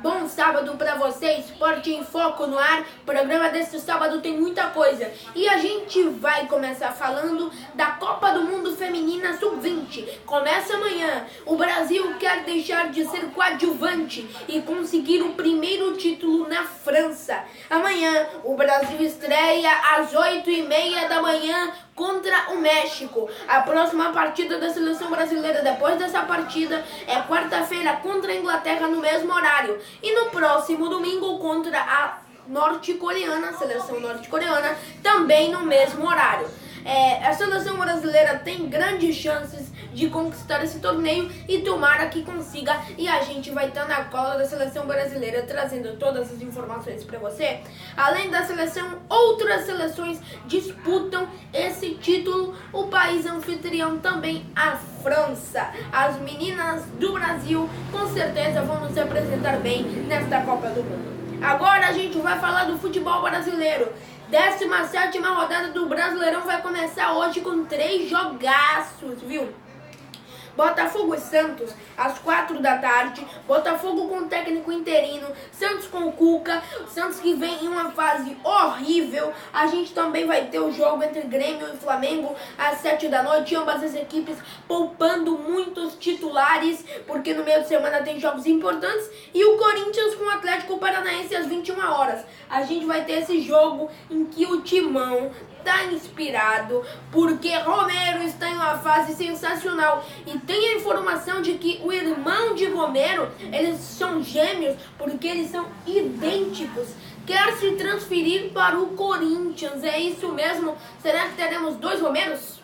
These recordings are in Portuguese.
Bom sábado pra você, Esporte em Foco no ar. O programa deste sábado tem muita coisa. E a gente vai começar falando da Copa do Mundo Feminina Sub-20. Começa amanhã. O Brasil quer deixar de ser coadjuvante e conseguir o primeiro título na França. Amanhã, o Brasil estreia às 8h30 da manhã contra o México. A próxima partida da seleção brasileira depois dessa partida é quarta-feira contra a Inglaterra no mesmo horário. E no próximo domingo contra a norte-coreana, a seleção norte-coreana, também no mesmo horário. A seleção brasileira tem grandes chances de conquistar esse torneio e tomara que consiga, e a gente vai estar na cola da seleção brasileira trazendo todas as informações para você. Além da seleção, outras seleções disputam esse título, o país anfitrião também, a França. As meninas do Brasil com certeza vão nos apresentar bem nesta Copa do Mundo. Agora a gente vai falar do futebol brasileiro. 17ª rodada do Brasileirão vai começar hoje com 3 jogaços, viu? Botafogo e Santos, às 4 da tarde. Botafogo com técnico interino, Santos com o Cuca. Santos que vem em uma fase horrível. A gente também vai ter o jogo entre Grêmio e Flamengo às 7 da noite. Ambas as equipes poupando muitos titulares, porque no meio de semana tem jogos importantes. E o Corinthians com o Atlético Paranaense às 21 horas. A gente vai ter esse jogo em que o Timão está inspirado, porque Romero está em uma fase sensacional. E tem a informação de que o irmão de Romero, eles são gêmeos, porque eles são idênticos. Quer se transferir para o Corinthians, é isso mesmo? Será que teremos 2 Romeros?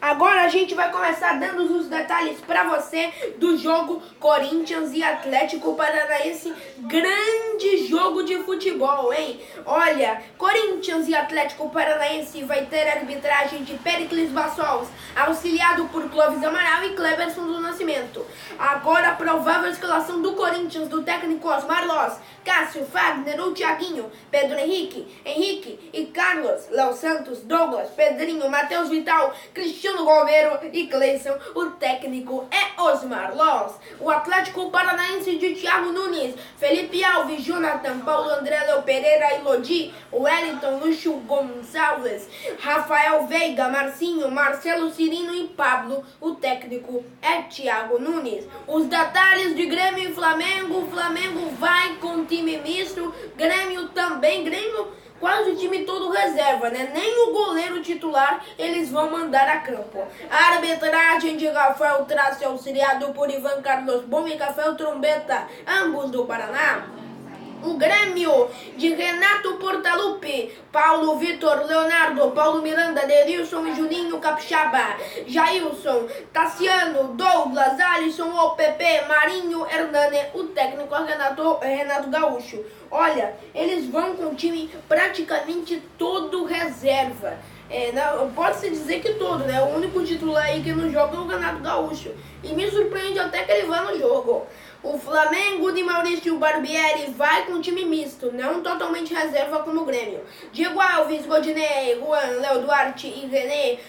Agora a gente vai começar dando os detalhes para você do jogo Corinthians e Atlético Paranaense. Grande jogo de futebol, hein? Olha, Corinthians e Atlético Paranaense vai ter a arbitragem de Pericles Bassols, auxiliado por Clóvis Amaral e Cleberson do Nascimento. Agora a provável escalação do Corinthians, do técnico Osmar Loz: Cássio, Fagner ou Thiaguinho, Pedro Henrique e Carlos, Léo Santos, Douglas, Pedrinho, Matheus Vital, Cristiano Romero e Cleison. O técnico é Osmar Loz. O Atlético Paranaense de Thiago Nunes, Felipe Alves, Jonathan, Paulo André, Léo Pereira e Lodi, Wellington, Lúcio Gonçalves, Rafael Veiga, Marcinho, Marcelo Cirino e Pablo. O técnico é Thiago Nunes. Os detalhes de Grêmio e Flamengo: o Flamengo vai com time misto, Grêmio também. Grêmio quase o time todo reserva, né? Nem o goleiro titular eles vão mandar a campo. A arbitragem de Rafael Trace, auxiliado por Ivan Carlos Bom e Rafael Trombeta, ambos do Paraná. O Grêmio de Renato Portaluppi, Paulo Vitor, Leonardo, Paulo Miranda, Derilson e Juninho Capixaba, Jailson, Tassiano, Douglas, Alisson, OPP, Marinho, Hernani. O técnico é Renato Gaúcho. Olha, eles vão com o time praticamente todo reserva. Pode-se dizer que todo, né? O único titular aí que não joga é o Renato Gaúcho. E me surpreende até que ele vá no jogo. O Flamengo de Maurício Barbieri vai com time misto, não totalmente reserva como o Grêmio. Diego Alves, Godinei, Juan, Léo Duarte e René,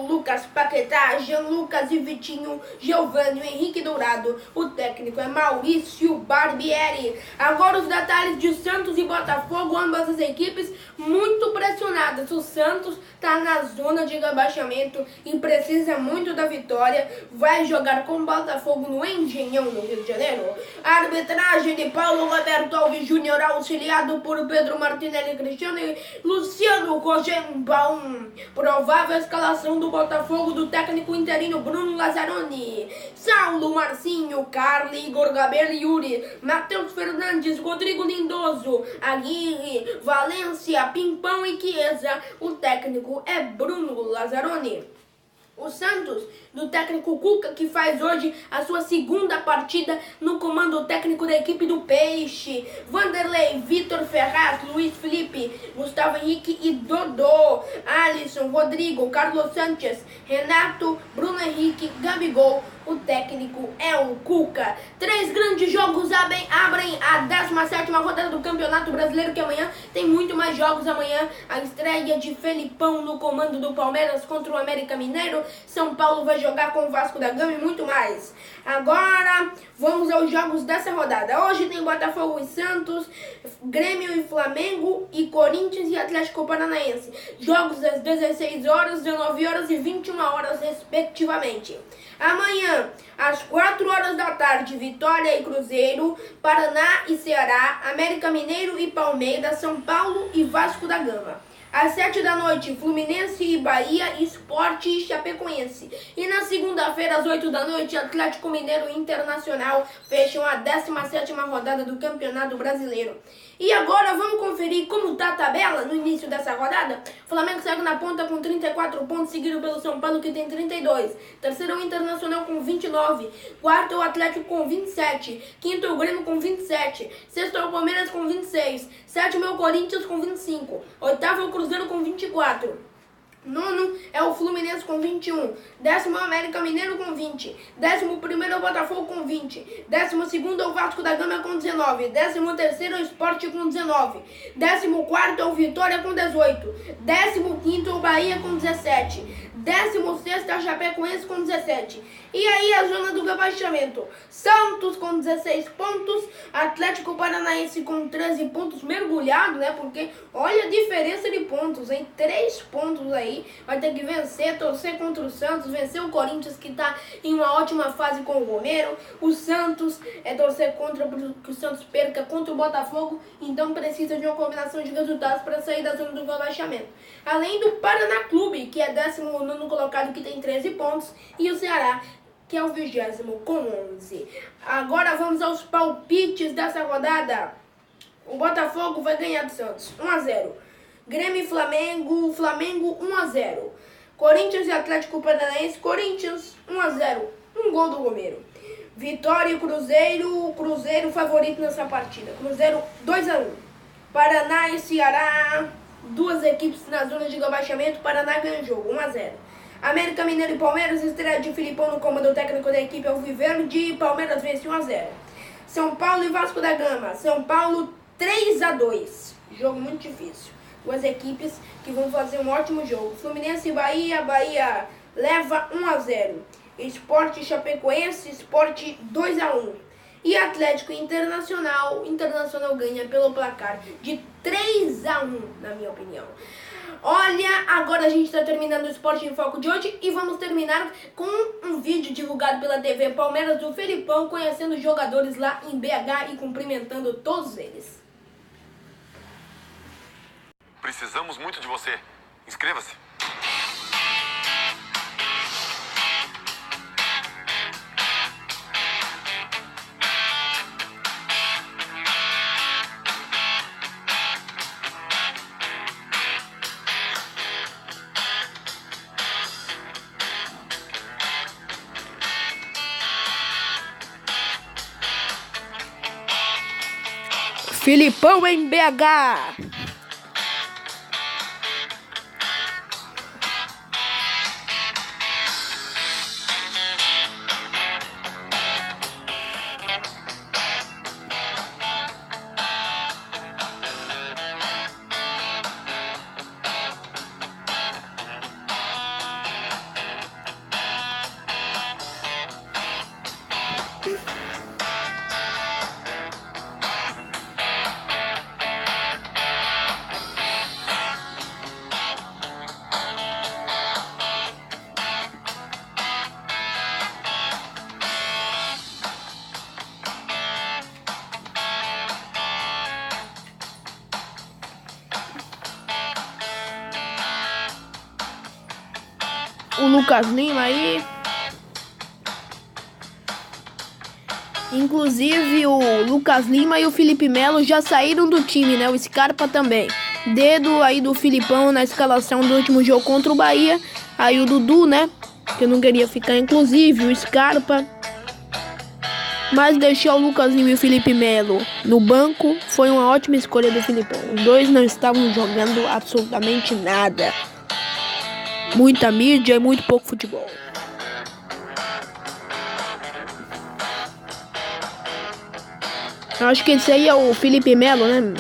Lucas Paquetá, Jean Lucas e Vitinho, Giovanni, Henrique Dourado. O técnico é Maurício Barbieri. Agora os detalhes de Santos e Botafogo, ambas as equipes muito pressionadas. O Santos está na zona de rebaixamento e precisa muito da vitória. Vai jogar com o Botafogo no Engenhão, no Rio de Janeiro. A arbitragem de Paulo Roberto Alves Júnior, auxiliado por Pedro Martinelli Cristiano e Luciano Rogembaum. Provável escalação do Botafogo, do técnico interino Bruno Lazzaroni: Saulo, Marcinho, Carli, Igor Gabriel, Yuri, Matheus Fernandes, Rodrigo Lindoso, Aguirre, Valência, Pimpão e Chiesa. O técnico é Bruno Lazzaroni. O Santos, do técnico Cuca, que faz hoje a sua segunda partida no comando técnico da equipe do Peixe. Vanderlei, Vitor Ferraz, Luiz Felipe, Gustavo Henrique e Dodô, Alisson, Rodrigo, Carlos Sanches, Renato, Bruno Henrique, Gabigol. O técnico é o Cuca. 3 grandes jogos abrem a 17ª rodada do Campeonato Brasileiro, que amanhã tem muito mais jogos. Amanhã a estreia de Felipão no comando do Palmeiras contra o América Mineiro. São Paulo vai jogar com o Vasco da Gama e muito mais. Agora vamos aos jogos dessa rodada. Hoje tem Botafogo e Santos, Grêmio e Flamengo e Corinthians e Atlético Paranaense. Jogos às 16 horas, 19 horas e 21 horas respectivamente. Amanhã, às 4 horas da tarde, Vitória e Cruzeiro, Paraná e Ceará, América Mineiro e Palmeiras, São Paulo e Vasco da Gama. Às 7 da noite, Fluminense e Bahia, Sport e Chapecoense. E na segunda-feira, às 8 da noite, Atlético Mineiro e Internacional fecham a 17ª rodada do Campeonato Brasileiro. E agora vamos conferir como está a tabela no início dessa rodada. Flamengo segue na ponta com 34 pontos, seguido pelo São Paulo, que tem 32. Terceiro o Internacional com 29. Quarto o Atlético com 27. Quinto o Grêmio com 27. Sexto o Palmeiras com 26. Sétimo é o Corinthians com 25. Oitavo é o Cruzeiro com 24. Nono é o Fluminense com 21. Décimo é o América Mineiro com 20. 11º é o Botafogo com 20. 12º é o Vasco da Gama com 19. 13º é o Sport com 19. 14º é o Vitória com 18. 15º é o Bahia com 17. 16º é o Chapecoense com 17. E aí a zona do rebaixamento: Santos com 16 pontos, Atlético Paranaense com 13 pontos, mergulhado, né? Porque olha a diferença de pontos, hein? 3 pontos aí, vai ter que vencer, torcer contra o Santos, vencer o Corinthians, que tá em uma ótima fase com o Romero. O Santos torcer contra que o Santos perca contra o Botafogo, então precisa de uma combinação de resultados para sair da zona do rebaixamento. Além do Paraná Clube, que é 19º colocado, que tem 13 pontos, e o Ceará, que é o 20º com 11. Agora vamos aos palpites dessa rodada. O Botafogo vai ganhar do Santos 1-0. Grêmio e Flamengo, Flamengo 1-0. Corinthians e Atlético Paranaense, Corinthians 1-0. Um gol do Romero. Vitória e Cruzeiro, Cruzeiro favorito nessa partida. Cruzeiro 2-1. Paraná e Ceará, duas equipes na zona de rebaixamento. Paraná ganha o jogo 1-0. América Mineiro e Palmeiras, estreia de Filipão no comando técnico da equipe alviverde. Palmeiras vence 1-0. São Paulo e Vasco da Gama, São Paulo 3-2. Jogo muito difícil. Duas equipes que vão fazer um ótimo jogo. Fluminense e Bahia, Bahia leva 1-0. Sport e Chapecoense, Sport 2-1. E Atlético Internacional, Internacional ganha pelo placar de 3-1, na minha opinião. Olha, agora a gente está terminando o Esporte em Foco de hoje e vamos terminar com um vídeo divulgado pela TV Palmeiras do Felipão, conhecendo os jogadores lá em BH e cumprimentando todos eles. Precisamos muito de você. Inscreva-se. Filipão em BH. O Lucas Lima aí. Inclusive o Lucas Lima e o Felipe Melo já saíram do time, né? O Scarpa também. Dedo aí do Filipão na escalação do último jogo contra o Bahia. Aí o Dudu, né? Que não queria ficar, inclusive o Scarpa. Mas deixou o Lucas Lima e o Felipe Melo no banco. Foi uma ótima escolha do Filipão. Os dois não estavam jogando absolutamente nada. Muita mídia e muito pouco futebol. Acho que esse aí é o Felipe Melo, né?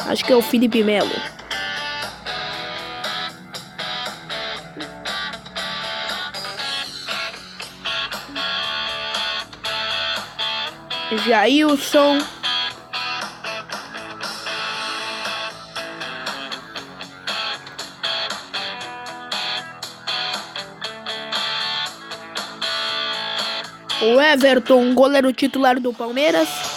Acho que é o Felipe Melo. Jailson. O Everton, goleiro titular do Palmeiras.